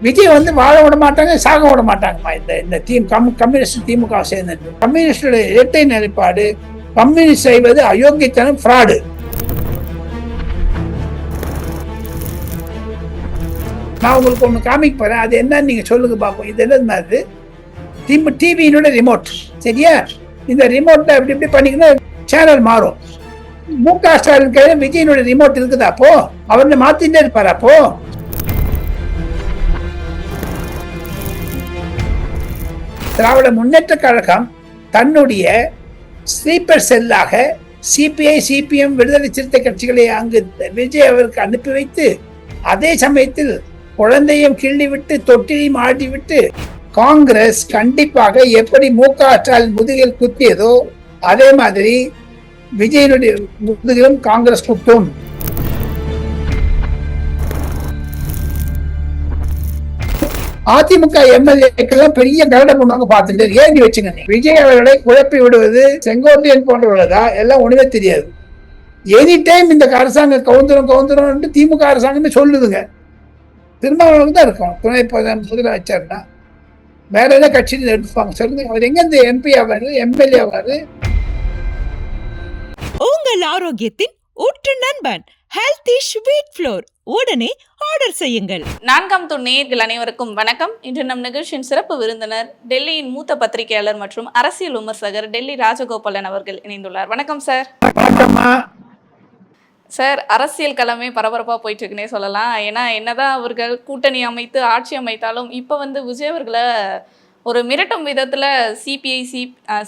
விஜய் வந்து வாழ விட மாட்டாங்க, சாக விட மாட்டாங்கம்மா. இந்த கம்யூனிஸ்ட் திமுக சேர்ந்து கம்யூனிஸ்டோட இரட்டை நிலைப்பாடு, கம்யூனிஸ்ட் செய்வது அயோக்கியத்தனம், ஃப்ராடு. நான் உங்களுக்கு ஒண்ணு காமிக்க போறேன், அது என்னன்னு நீங்க சொல்லுங்க பாப்போம். இது என்ன? அது டிவியினோட ரிமோட், சரியா? இந்த ரிமோட்ல எப்படி எப்படி பண்ணிக்கணும், சேனல் மாறும். முக ஸ்டாலின் கையில விஜயனோட ரிமோட் இருக்குதா? அப்போ அவரை மாத்திட்டே இருப்பாரு. அப்போ திராவிட முன்னேற்ற கழகம் தன்னுடைய ஸ்லீப்பர் செல்லாக சிபிஐ, சிபிஎம், விடுதலை சிறுத்தை கட்சிகளை அங்கு விஜய் அவருக்கு அனுப்பி வைத்து, அதே சமயத்தில் குழந்தையும் கிள்ளி விட்டு தொட்டிலையும் ஆடி விட்டு, காங்கிரஸ் கண்டிப்பாக எப்படி முக ஸ்டாலின் முதுகில் குத்தியதோ அதே மாதிரி விஜயனுடைய முதுகிலும் காங்கிரஸ் குத்தும். அதிமுக எம்எல்ஏக்கெல்லாம் பெரிய கருடம் பண்ணுவாங்க, பார்த்துட்டு ஏறி வச்சுங்க. விஜய் அவர்களை குழப்பி விடுவது செங்கோட்டையன் போன்றவர்களா எல்லாம் ஒண்ணுமே தெரியாது. எனி டைம் இந்த அரசாங்கம் கவுந்துரும் திமுக அரசாங்கமே சொல்லுதுங்க. திருமாவளவனுக்கு தான் இருக்கும் துணை முதலமைச்சர்னா. வேற ஏதாவது கட்சியில் எடுப்பாங்க சொல்லுங்க. அவர் எங்க இந்த எம்பி ஆவாரு, எம்எல்ஏ ஆவாரு? உங்கள் ஆரோக்கியத்தின் ஊற்று நண்பன் ஹெல்தி ஸ்வீட் ஃப்ளோர், உடனே ஆர்டர் செய்யுங்கள். 4ஆம் தூண் நேயர்கள் அனைவருக்கும் வணக்கம். இன்று நம் நிகழ்ச்சியின் சிறப்பு விருந்தினர் டெல்லியின் மூத்த பத்திரிகையாளர் மற்றும் அரசியல் விமர்சகர் டெல்லி ராஜகோபாலன் அவர்கள் இணைந்துள்ளார். வணக்கம் சார். சார், அரசியல் களமே பரபரப்பாக போயிட்டு இருக்குன்னே சொல்லலாம். ஏன்னா என்னதான் அவர்கள் கூட்டணி அமைத்து ஆட்சி அமைத்தாலும் இப்போ விஜய் அவர்களை ஒரு மிரட்டும் விதத்தில் சிபிஐ,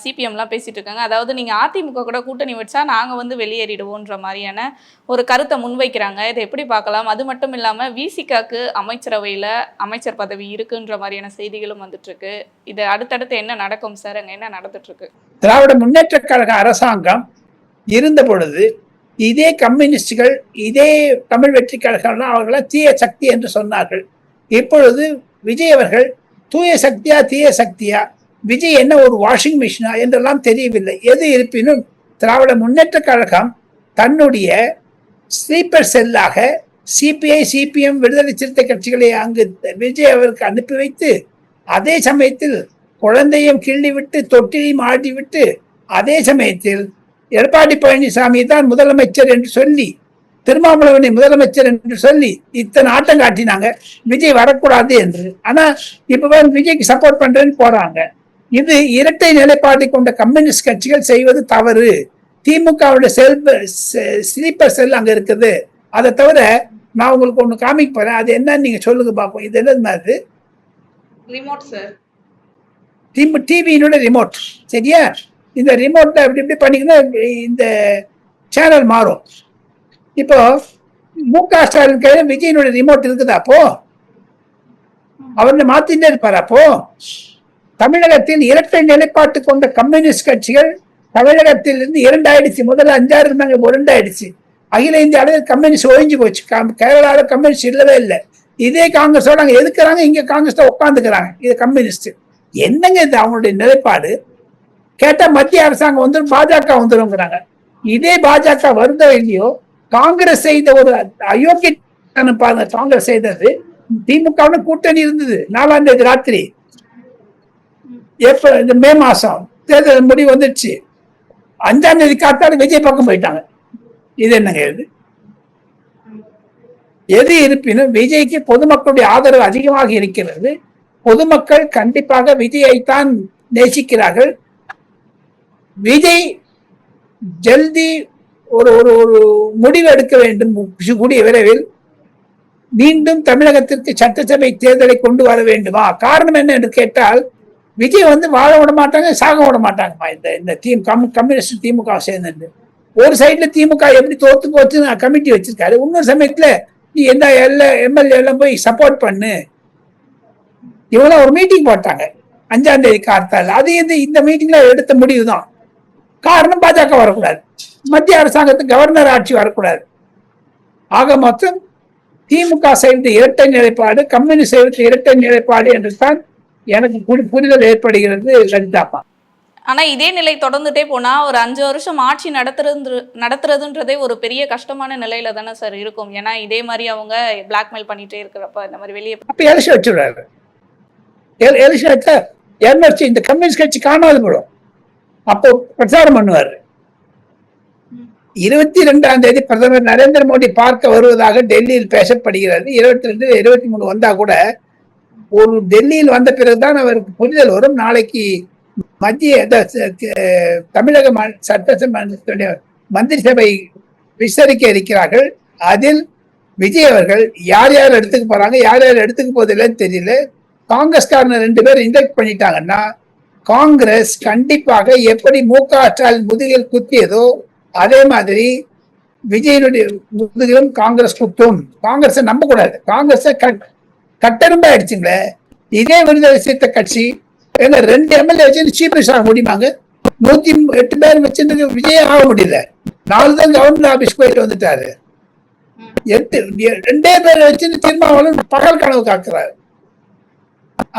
சிபிஎம்லாம் பேசிகிட்டு இருக்காங்க. அதாவது நீங்கள் அதிமுக கூட கூட்டணி வச்சா நாங்கள் வெளியேறிடுவோன்ற மாதிரியான ஒரு கருத்தை முன்வைக்கிறாங்க. இதை எப்படி பார்க்கலாம்? அது மட்டும் இல்லாமல் விசிகாக்கு அமைச்சரவையில் அமைச்சர் பதவி இருக்குன்ற மாதிரியான செய்திகளும் வந்துட்டுருக்கு. இது அடுத்தடுத்து என்ன நடக்கும் சார்? அங்கே என்ன நடந்துட்டுருக்கு? திராவிட முன்னேற்ற கழக அரசாங்கம் இருந்த பொழுது இதே கம்யூனிஸ்டுகள், இதே தமிழ் வெற்றி கழகம்லாம் அவர்களாம் தீய சக்தி என்று சொன்னார்கள். இப்பொழுது விஜய் அவர்கள் தூய சக்தியா தீய சக்தியா, விஜய் என்ன ஒரு வாஷிங் மிஷினா என்றெல்லாம் தெரியவில்லை. எது இருப்பினும் திராவிட முன்னேற்ற கழகம் தன்னுடைய ஸ்லீப்பர் செல்லாக சிபிஐ, சிபிஎம், விடுதலை சிறுத்தை கட்சிகளை அங்கு விஜய் அவருக்கு அனுப்பி வைத்து, அதே சமயத்தில் குழந்தையும் கிள்ளி விட்டு தொட்டிலையும் ஆடி விட்டு, அதே சமயத்தில் எடப்பாடி பழனிசாமி தான் முதலமைச்சர் என்று சொல்லி, திருமாவளவனை முதலமைச்சர் என்று சொல்லி இத்தனை ஆட்டம் காட்டினாங்க விஜய் வரக்கூடாது என்று. ஆனா இப்ப விஜய்க்கு சப்போர்ட் பண்றேன்னு போறாங்க. இது இரட்டை நிலைப்பாட்டை கொண்ட கம்யூனிஸ்ட் கட்சிகள் செய்வது தவறு. திமுகவுடைய ஸ்லீப்பர் செல் அங்க இருக்குது. அதை தவிர நான் உங்களுக்கு ஒண்ணு காமிக்க போறேன், அது என்னன்னு நீங்க சொல்லுங்க பாப்போம். இது என்ன? அது ரிமோட் சார். டிவியினோட ரிமோட், சரியா? இந்த ரிமோட்ல எப்படி எப்படி பண்ணிக்கணும், இந்த சேனல் மாறும். இப்போ முக ஸ்டாலின் கையில விஜயனோட ரிமோட் இருக்குதா? அப்போ அவரை மாத்திட்டே இருப்பாரு. அப்போ தமிழகத்தில் இரட்டை நிலைப்பாட்டு கொண்ட கம்யூனிஸ்ட் கட்சிகள் தமிழகத்தில் இருந்து 2 ஆயிடுச்சு. முதல்ல 5 இருந்தாங்க, 2 ஆயிடுச்சு. அகில இந்திய அளவில் கம்யூனிஸ்ட் ஒழிஞ்சு போச்சு. கேரளாவில் கம்யூனிஸ்ட் இல்லவே இல்லை. இதே காங்கிரஸோட அங்க எதுக்குறாங்க, இங்க காங்கிரஸ் உட்காந்துக்கிறாங்க. இது கம்யூனிஸ்ட். என்னங்க இது அவங்களுடைய நிலைப்பாடு? கேட்டா மத்திய அரசாங்கம் வந்துடும், பாஜக வந்துருங்கிறாங்க. இதே பாஜக வருதோ இல்லையோ, காங்கிரஸ் செய்த ஒரு அயோக்கிய காங்கிரஸ் செய்தது. திமுக கூட்டணி இருந்தது. 4ஆம் தேதி ராத்திரி, இந்த மே மாசம் தேர்தல் முடிவு வந்துடுச்சு. 5ஆம் தேதி காத்தாலும் விஜய் பக்கம் போயிட்டாங்க. இது என்னங்க இது? எது இருப்பினும் விஜய்க்கு பொதுமக்களுடைய ஆதரவு அதிகமாக இருக்கிறது. பொதுமக்கள் கண்டிப்பாக விஜயைத்தான் நேசிக்கிறார்கள். விஜய் ஜல்தி ஒரு ஒரு முடிவு எடுக்க வேண்டும். கூடிய விரைவில் மீண்டும் தமிழகத்திற்கு சட்டசபை தேர்தலை கொண்டு வர வேண்டுமா? காரணம் என்ன என்று கேட்டால், விஜய் வாழ விட மாட்டாங்க, சாக விட மாட்டாங்கம்மா. இந்த கம்யூனிஸ்ட் திமுக சேர்ந்து ஒரு சைட்ல திமுக எப்படி தோத்து போச்சு கமிட்டி வச்சிருக்காரு. இன்னொரு சமயத்துல நீ எந்த எம்எல்ஏ எல்லாம் போய் சப்போர்ட் பண்ணு. இவங்க ஒரு மீட்டிங் போட்டாங்க 5ஆம் தேதி காத்தால். அது இந்த மீட்டிங்ல எடுத்த முடிவுதான். காரணம் பாஜக வரக்கூடாது, மத்திய அரசாங்கத்துக்கு கவர்னர் ஆட்சி வரக்கூடாது. ஆக மொத்தம் திமுக செய்த இரட்டை நிலைப்பாடு, கம்யூனிஸ்ட் செய்த இரட்டை நிலைப்பாடு என்று தான் எனக்கு புரிதல் ஏற்படுகிறது. லலிதாப்பா, ஆனா இதே நிலை தொடர்ந்துட்டே போனா ஒரு 5 வருஷம் ஆட்சி நடத்துறதுன்றதே ஒரு பெரிய கஷ்டமான நிலையில தானே சார் இருக்கும். ஏன்னா இதே மாதிரி அவங்க பிளாக்மெயில் பண்ணிட்டே இருக்கிறப்ப இந்த மாதிரி வெளியே அப்ப எலெக்ஷன் வச்சுடுறாரு. எலெக்ஷன் வச்சா எமர்ஜி இந்த கம்யூனிஸ்ட் கட்சி காணாது போடும். அப்போ பிரச்சாரம் பண்ணுவாரு. 22ஆம் தேதி பிரதமர் நரேந்திர மோடி பார்க்க வருவதாக டெல்லியில் பேசப்படுகிறது. 22 23 வந்தா கூட ஒரு டெல்லியில் வந்த பிறகுதான் அவருக்கு புரிதல் வரும். நாளைக்கு மத்திய தமிழக சட்டசபை மந்திரி சபை விசாரிக்க இருக்கிறார்கள். அதில் விஜய் அவர்கள் யார் யார் எடுத்துக்க போறாங்க, யார் யார் எடுத்துக்க போதில்லைன்னு தெரியல. காங்கிரஸ்காரங்க 2 பேர் இன்டெக்ட் பண்ணிட்டாங்கன்னா காங்கிரஸ் கண்டிப்பாக எப்படி முக ஸ்டாலின் முதுகில் குத்தியதோ அதே மாதிரி விஜயனுடைய முதுகிலும் காங்கிரஸ் குத்தும். காங்கிரஸை நம்ப கூடாது. காங்கிரஸை கட்டெரும்பா ஆயிடுச்சுங்களே. இதே விடுதலை சிறுத்தை கட்சி 2 எம்எல்ஏ வச்சு சீஃப் மினிஸ்டர் ஆக முடியுமாங்க? 108 பேர் வச்சிருந்து விஜய் ஆக முடியல. 4 தான் கவர்னர் ஆபீஸ் போயிட்டு வந்துட்டாரு. 2 பேர் வச்சு திருமாவளவன் பகல் கனவு காக்குறாரு.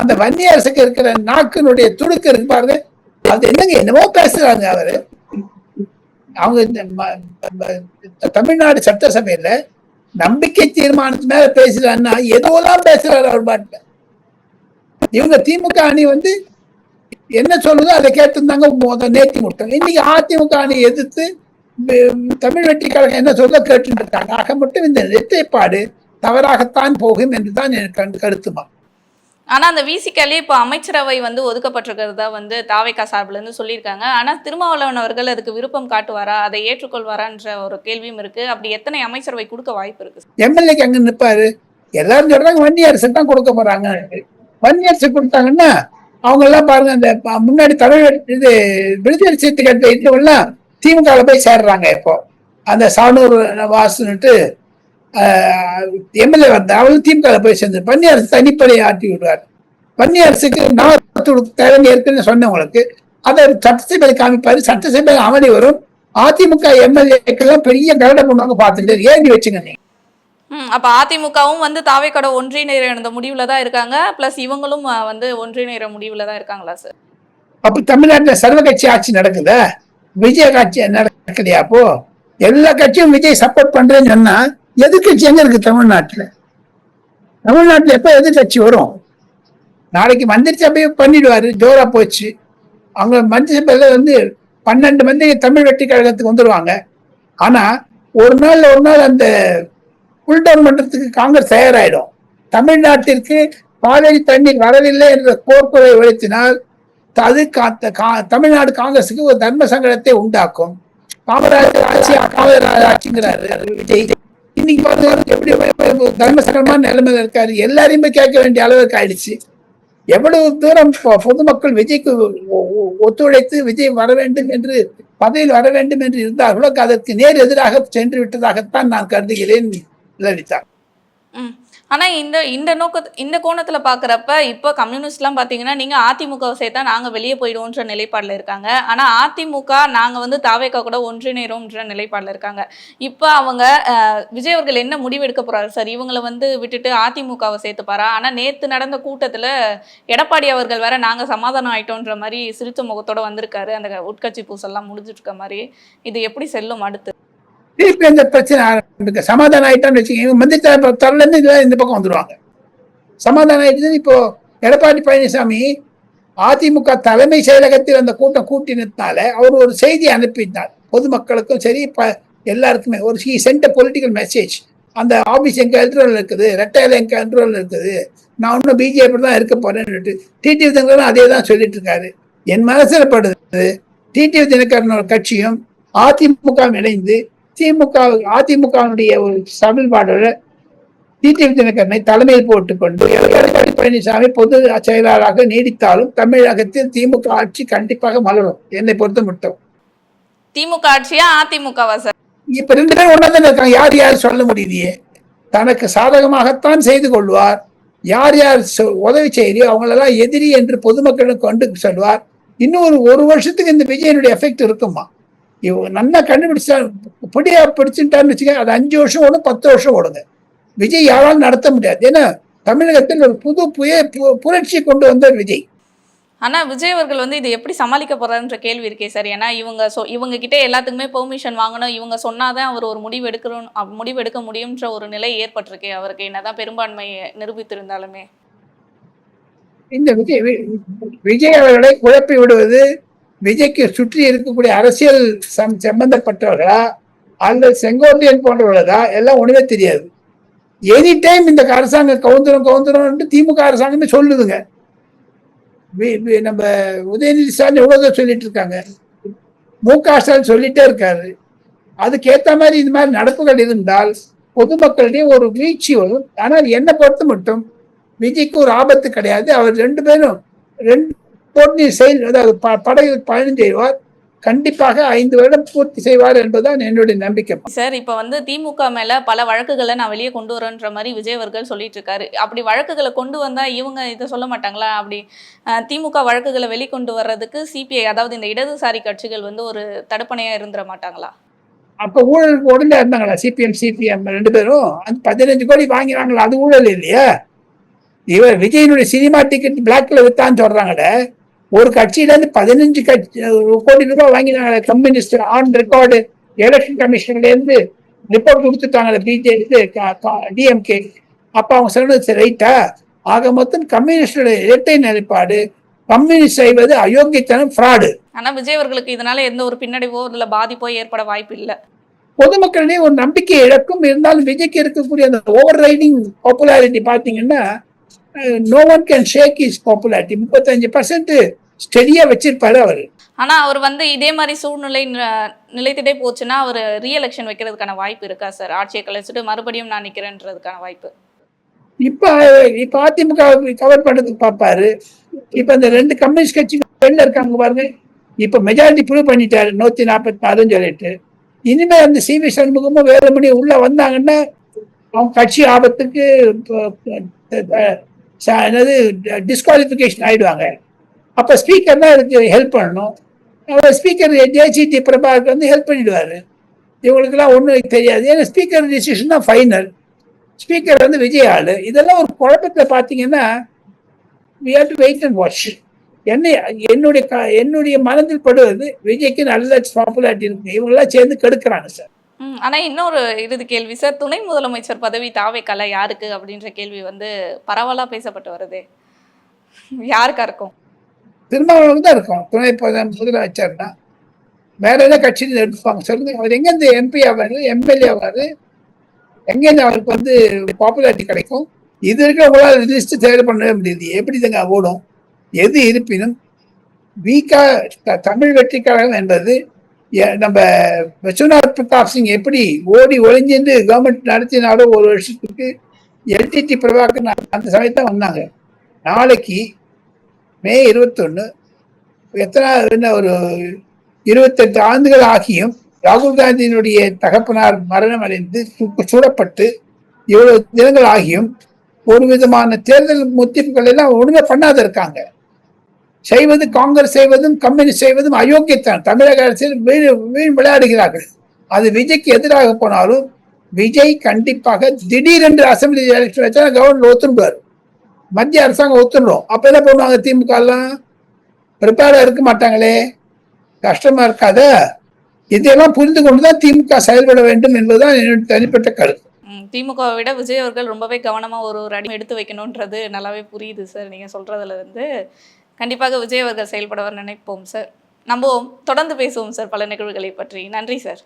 அந்த வன்னிய அரசுக்கு இருக்கிற நாக்கினுடைய துடுக்கு இருக்கு பாருங்க. அது என்னங்க என்னமோ பேசுறாங்க அவரு. அவங்க தமிழ்நாடு சட்டசபையில நம்பிக்கை தீர்மானத்து மேல பேசுறாருன்னா எதுவெல்லாம் பேசுறாரு அவர் பாட்டுல. இவங்க திமுக அணி என்ன சொல்லுதோ அதை கேட்டிருந்தாங்க நேத்தி முட்டம். இன்னைக்கு அதிமுக அணி எதிர்த்து தமிழ் வெற்றி கழகம் என்ன சொல்ல கேட்டு இருக்காங்க. ஆக மட்டும் இந்த நிலைப்பாடு தவறாகத்தான் போகும் என்றுதான் எனக்கு கருத்துமா. ஆனா அந்த விசிகாலே இப்போ அமைச்சரவை ஒதுக்கப்பட்டிருக்கிறதா தாவேகா சார்பில் இருந்து சொல்லியிருக்காங்க. ஆனா திருமாவளவன் அவர்கள் அதுக்கு விருப்பம் காட்டுவாரா, அதை ஏற்றுக்கொள்வாரான்ற ஒரு கேள்வியும் இருக்கு. அப்படி எத்தனை அமைச்சரவை கொடுக்க வாய்ப்பு இருக்கு? எம்எல்ஏக்கு அங்க நிற்பாரு. எல்லாரும் சொல்றாங்க வன்னிய அரசு தான் கொடுக்க போறாங்க. வன்னிய அரசு கொடுத்தாங்கன்னா அவங்க எல்லாம் பாருங்க, அந்த முன்னாடி தமிழ் விடுதலை சிறுத்தை கட்சி இருக்கவங்கலாம் திமுக போய் சேர்றாங்க. இப்போ அந்த சானூர் வாசுன்னுட்டு எம்எல்ஏ வந்த அவளும் திமுக போய் சேர்ந்து வன்னிய அரசு தனிப்படையை ஆட்டி விடுவார். வன்னிய அரசுக்கு தேவை ஏற்கனவே சொன்னவங்களுக்கு அதை சட்டசபையில காமிப்பாரு. சட்டசபையில் அமளி வரும். அதிமுக எம்எல்ஏக்கெல்லாம் பெரிய கரடை பண்ணுவாங்க. பார்த்துட்டு ஏறி வச்சுங்க நீங்க. அப்ப அதிமுகவும் தாவேக்கோட ஒன்றிணைந்த முடிவுல தான் இருக்காங்க. பிளஸ் இவங்களும் ஒன்றிணைற முடிவுல தான் இருக்காங்களா சார்? அப்ப தமிழ்நாட்டுல சர்வ கட்சி ஆட்சி நடக்குதா? விஜய் கட்சி நடக்கலையா? அப்போ எல்லா கட்சியும் விஜய் சப்போர்ட் பண்றேன்னு சொன்னா எதிர்கட்சி எங்க இருக்கு தமிழ்நாட்டுல? தமிழ்நாட்டுல எப்ப எதிர்கட்சி வரும்? நாளைக்கு மந்திரி சபையை பண்ணிடுவாரு. ஜோரா போச்சு. அவங்க மந்திரி சபையில 12 மந்திரி தமிழ் வெற்றி கழகத்துக்கு வந்துருவாங்க. ஆனா ஒரு நாள் அந்த புல் டவுன் பண்றதுக்கு காங்கிரஸ் தயாராயிடும். தமிழ்நாட்டிற்கு காவிரி தண்ணீர் வரவில்லை என்ற கோர்க்குறை உழைத்தினால் அது தமிழ்நாடு காங்கிரஸுக்கு ஒரு தர்ம சங்கடத்தை உண்டாக்கும். காமராஜர் ஆட்சிங்கிறாரு விஜய். இன்னைக்கு பாருங்க எப்படி தர்ம சங்கடமான நிலைமையில இருக்காரு. எல்லாரையுமே கேட்க வேண்டிய அளவுக்கு ஆயிடுச்சு. எவ்வளவு தூரம் பொதுமக்கள் விஜய்க்கு ஒத்துழைத்து விஜய் வர வேண்டும் என்று பதவியில் வர வேண்டும் என்று இருந்தார்களோ அதற்கு நேர் எதிராக சென்று விட்டதாகத்தான் நான் கருதுகிறேன். லலிதா, ஆனா இந்த கோணத்துல பாக்குறப்ப இப்ப கம்யூனிஸ்ட்லாம் பாத்தீங்கன்னா நீங்க அதிமுகவை சேர்த்தா நாங்க வெளியே போயிடுவோன்ற நிலைப்பாடுல இருக்காங்க. ஆனா அதிமுக நாங்க தாவேகா கூட ஒன்றிணைறோம்ன்ற நிலைப்பாடுல இருக்காங்க. இப்ப அவங்க விஜய் அவர்கள் என்ன முடிவு எடுக்க போறாரு சார்? இவங்களை விட்டுட்டு அதிமுகவை சேர்த்துப்பாரா? ஆனா நேத்து நடந்த கூட்டத்துல எடப்பாடி அவர்கள் வேற நாங்க சமாதானம் ஆயிட்டோன்ற மாதிரி சிரித்த முகத்தோட வந்திருக்காரு. அந்த உட்கட்சி பூசெல்லாம் முடிஞ்சிட்டு இருக்க மாதிரி. இது எப்படி செல்லும் அடுத்து? திருப்பி அந்த பிரச்சனை ஆரம்பிக்க சமாதானம் ஆயிட்டான்னு வச்சுக்கோங்க. மந்திரி தரல இருந்து இந்த பக்கம் வந்துருவாங்க. சமாதானம் ஆயிட்டு இப்போ எடப்பாடி பழனிசாமி அதிமுக தலைமை செயலகத்தில் அந்த கூட்டம் கூட்டினதுனால அவர் ஒரு செய்தி அனுப்பினார். பொதுமக்களுக்கும் சரி எல்லாருக்குமே ஒரு சென்ட் பொலிட்டிக்கல் மெசேஜ். அந்த ஆபீஸ் எங்க கண்ட்ரோல் இருக்குது, ரெட்டையில எங்க கண்ட்ரோல் இருக்குது, நான் இன்னும் பிஜேபி தான் இருக்க போறேன்னு டிடிவி தினகரன் அதே தான் சொல்லிட்டு இருக்காரு. என் மனசுல படுது டிடிவி தினகரன் கட்சியும் அதிமுக இணைந்து அதிமுகவுடைய ஒரு சமன்பாடோட டிடிவி தினகரனை தலைமையில் போட்டுக்கொண்டு எடப்பாடி பழனிசாமி பொது செயலாளராக நீடித்தாலும் தமிழகத்தில் திமுக ஆட்சி கண்டிப்பாக மலரும். என்னை பொறுத்த மட்டும் திமுக ஆட்சியா அதிமுகவா சார்? இப்ப 2 பேரும் ஒன்னாதான் இருக்காங்க. யார் சொல்ல முடியலையே. தனக்கு சாதகமாகத்தான் செய்து கொள்வார். யார் உதவி செய்யறியோ அவங்களெல்லாம் எதிரி என்று பொதுமக்களுக்கு கொண்டு சொல்வார். இன்னும் ஒரு வருஷத்துக்கு இந்த விஜயனுடைய எஃபெக்ட் இருக்குமா? இவங்க நல்லா கண்டுபிடிச்சா பொடியா பிடிச்சுட்டான்னு வச்சுக்க, அது 5 வருஷம் ஓடும், 10 வருஷம் ஓடுங்க. விஜய் யாராலும் நடத்த முடியாது. ஏன்னா தமிழகத்தில் ஒரு புது புரட்சியை கொண்டு வந்தார் விஜய். ஆனா விஜய் அவர்கள் வந்து இதை எப்படி சமாளிக்க போறாருன்ற கேள்வி இருக்கே சார். ஏன்னா இவங்க கிட்ட எல்லாத்துக்குமே பெர்மிஷன் வாங்கணும். இவங்க சொன்னாதான் அவர் ஒரு முடிவு எடுக்கணும், முடிவு எடுக்க முடியும்ன்ற ஒரு நிலை ஏற்பட்டிருக்கே அவருக்கு, என்னதான் பெரும்பான்மை நிரூபித்திருந்தாலுமே. இந்த விஜய் அவர்களை குழப்பி விடுவது விஜய்க்கு சுற்றி இருக்கக்கூடிய அரசியல் சம்பந்தப்பட்டவர்களா அல்லது செங்கோட்டையன் போன்றவர்களா எல்லாம் ஒண்ணுமே தெரியாது. எனி டைம் இந்த அரசாங்கம் கவுந்துரும் திமுக அரசாங்கமே சொல்லுதுங்க. நம்ம உதயநிதி ஸ்டாலின் எவ்வளவு சொல்லிட்டு இருக்காங்க, மு.க. ஸ்டாலின் சொல்லிட்டே இருக்காரு. அதுக்கேற்ற மாதிரி இந்த மாதிரி நடப்புகள் இருந்தால் பொதுமக்களிடையே ஒரு வீழ்ச்சி வரும். ஆனால் என்னை பொறுத்த மட்டும் விஜய்க்கு ஒரு ஆபத்து கிடையாது. அவர் ரெண்டு பேரும் அதாவது படையில் பயணம் செய்வார். கண்டிப்பாக 5 வருடம் பூர்த்தி செய்வார் என்பதுதான் என்னுடைய நம்பிக்கை. சார், இப்ப வந்து திமுக மேல பல வழக்குகளை நான் வெளியே கொண்டு வரேன்ற மாதிரி விஜய் அவர்கள் சொல்லிட்டு இருக்காரு. அப்படி வழக்குகளை கொண்டு வந்தா இவங்க இதை சொல்ல மாட்டாங்களா? அப்படி திமுக வழக்குகளை வெளிக்கொண்டு வர்றதுக்கு சிபிஐ, அதாவது இந்த இடதுசாரி கட்சிகள் வந்து ஒரு தடுப்பணையா இருந்துட மாட்டாங்களா? அப்ப ஊழலுக்கு உடனே இருந்தாங்களா சிபிஎம் 2 பேரும்? அந்த 15 கோடி வாங்கினாங்களா? அது ஊழல் இல்லையா? இவர் விஜயனுடைய சினிமா டிக்கெட் பிளாக்ல வித்தான்னு சொல்றாங்களே, ஒரு கட்சியில இருந்து 15 கோடி ரூபாய் வாங்கினாங்க கம்யூனிஸ்ட் ஆன் ரெக்கார்டு. எலெக்ஷன் கமிஷன்ல இருந்து ரிப்போர்ட் கொடுத்துட்டாங்க பிஜேபி டிஎம்கே. அப்ப அவங்க சொன்னது ரைட்டா? ஆக மொத்தம் கம்யூனிஸ்டோட இரட்டை நிலைப்பாடு, கம்யூனிஸ்ட் செய்வது அயோக்கியத்தனம், ஃப்ராடு. ஆனா விஜய் அவர்களுக்கு இதனால எந்த ஒரு பின்னடைவோ இல்ல பாதிப்போ ஏற்பட வாய்ப்பு இல்லை. பொதுமக்களிடையே ஒரு நம்பிக்கை இழக்கும். இருந்தாலும் விஜய்க்கு இருக்கக்கூடிய அந்த ஓவர் ரைடிங் பாப்புலாரிட்டி பாத்தீங்கன்னா no one can shake his popularity. 35% ஸ்டெடியா வச்சிருப்பாரு அவரு. ஆனா அவர் வந்து இதே மாதிரி சூழ்நிலை நிலைத்திட்டே போச்சுன்னா அவர் ரீஎலெக்ஷன் வைக்கிறதுக்கான வாய்ப்பு இருக்கா சார்? ஆட்சியை கலைச்சிட்டு மறுபடியும் நான் நிக்கிறேன்றதுக்கான வாய்ப்பு இப்ப அதிமுக கவர் பண்றதுக்கு பாப்பாரு. இப்ப இந்த 2 கம்யூனிஸ்ட் கட்சி வெளில இருக்காங்க பாருங்க. இப்ப மெஜாரிட்டி ப்ரூவ் பண்ணிட்டாரு 146 சொல்லிட்டு. இனிமே அந்த சிவி சண்முகமும் வேலுமணி உள்ள வந்தாங்கன்னா அவங்க கட்சி ஆபத்துக்கு என்னது டிஸ்குவாலிஃபிகேஷன் ஆயிடுவாங்க. அப்ப ஸ்பீக்கர் தான் இதுக்கு ஹெல்ப் பண்ணணும். ஸ்பீக்கர் ஜேசிடி பிரபாகர் வந்து ஹெல்ப் பண்ணிடுவாரு. இவங்களுக்குலாம் ஒன்றும் தெரியாது. ஏன்னா ஸ்பீக்கர் டிசிஷன் தான் ஃபைனல். ஸ்பீக்கர் வந்து விஜய் ஆளு. இதெல்லாம் ஒரு குழப்பத்தை பார்த்தீங்கன்னா we have to wait and watch. என்னுடைய மனதில் படுவது விஜய்க்கு நல்ல பாப்புலாரிட்டி இருக்கு, இவங்கெல்லாம் சேர்ந்து கெடுக்கிறாங்க சார். ஆனா இன்னொரு இறுதி கேள்வி சார், துணை முதலமைச்சர் பதவி தாவேக்கால யாருக்கு அப்படின்ற கேள்வி வந்து பரவலா பேசப்பட்டு வருது. யாருக்கா இருக்கும்? திருமாவளவன் தான் இருக்கும் துணை முதலமைச்சர்னா. வேற ஏதாவது கட்சியில் எடுப்பாங்க சொல்லுங்க. அவர் எங்கேருந்து எம்பி ஆவாரு, எம்எல்ஏ ஆவாரு, எங்கேருந்து அவருக்கு வந்து பாப்புலாரிட்டி கிடைக்கும்? இது இருக்கிறவங்களால லிஸ்ட் தயார் பண்ணவே முடியுது. எப்படி தாங்க ஓடும்? எது இருப்பினும் வீக்கா தமிழ் வெற்றி கழகம் என்பது நம்ம விஸ்வநாத் பிரதாப் சிங் எப்படி ஓடி ஒளிஞ்சிருந்து கவர்மெண்ட் நடத்தினாலோ ஒரு வருஷத்துக்கு எல்டிடி பிரபாகர் அந்த சமயத்தான் வந்தாங்க. நாளைக்கு மே 21 எத்தனை ஒரு 28 ஆண்டுகள் ஆகியும் ராகுல் காந்தியினுடைய தகப்பனார் மரணம் அடைந்து சூடப்பட்டு இவ்வளவு தினங்கள் ஆகியும் ஒரு விதமான தேர்தல் முத்திப்புகள் எல்லாம் ஒழுங்கா பண்ணாத இருக்காங்க. செய்வது காங்கிரஸ் செய்வதும் கம்யூனிஸ்ட் செய்வதும் அயோக்கியத்தான். தமிழக அரசியல் வீண் விளையாடுகிறார்கள். அது விஜய்க்கு எதிராக போனாலும் விஜய் கண்டிப்பாக திடீரென்று அசம்பிளி எலெக்ஷன் வச்சா கவர்மெண்ட் ஒத்துருவார், மத்திய அரசாங்கம் ஒத்துடும். அப்ப என்ன பண்ணுவாங்க? திமுக எல்லாம் ப்ரிப்பேரா இருக்க மாட்டாங்களே, கஷ்டமா இருக்காத. இதெல்லாம் புரிந்து கொண்டுதான் திமுக செயல்பட வேண்டும் என்பதுதான் என்னுடைய தனிப்பட்ட கருத்து. திமுகவை விட விஜய் அவர்கள் ரொம்பவே கவனமா ஒரு அடி எடுத்து வைக்கணும்ன்றது நல்லாவே புரியுது சார் நீங்க சொல்றதுல இருந்து. கண்டிப்பாக விஜய் அவர்கள் செயல்படுவார் நினைப்போம் சார். நம்புவோம். தொடர்ந்து பேசுவோம் சார் பல நிகழ்வுகளை பற்றி. நன்றி சார்.